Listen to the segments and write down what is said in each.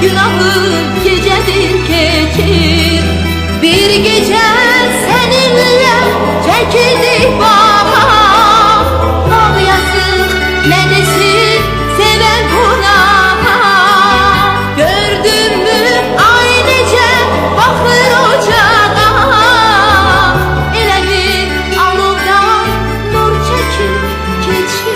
günahım gecedir keçir. Bir gece seninle çekildik baba. Ağlayasın ne desin seven kunağa. Gördün mü aynıca bakır ocağa. Elə bir alovdan nur çekip keçir.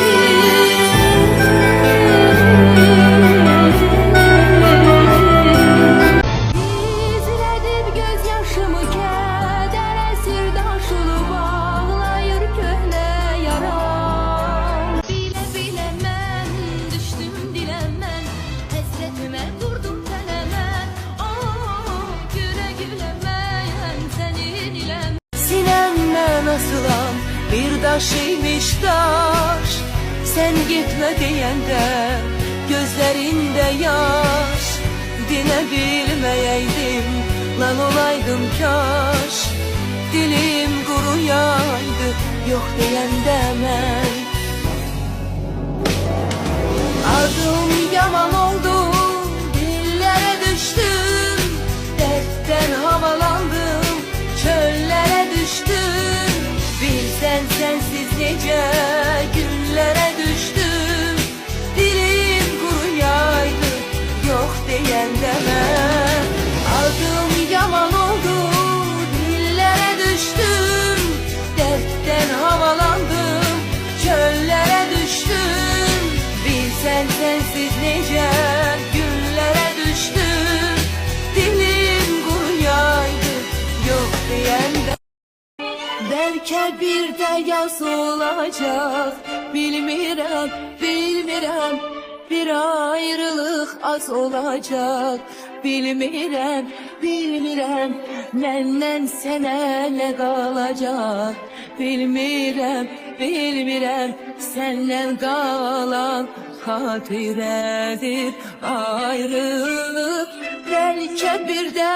Gizledib gözyaşımı keder esir daşılı bağlayır köhne yaram. Bile bile mən düştüm dilemən, həsrətimə qurdum tələmən. Oh, güle güle mən senin iləm. Sinemden asılan bir daş imiş taş. Sen gitme diyende gözlerinde yaş. Dinebilmeyeydim lan olaydım kaş. Dilim kuruyaydı yok diyende ben. Adım yaman oldu, dillere düştüm. Dertten havalandım, çöllere düştüm. Bilsen sensiz nice günlere düştüm. Dilim kuruyaydı yok diyen deme. Adım yaman oldu, dillere düştüm. Dertten havalandım, çöllere düştüm. Bilsen sensiz nice günlere düştüm. Dilim kuruyaydı yok diyen de. Belki bir de yaz olacak, bilmirəm, bilmirəm. Bir ayrılık az olacak, bilmirəm, bilmirəm. Menden sənə nə qalacaq, bilmirəm, bilmirəm. Səndən qalan xatirədir ayrılık. Belki bir de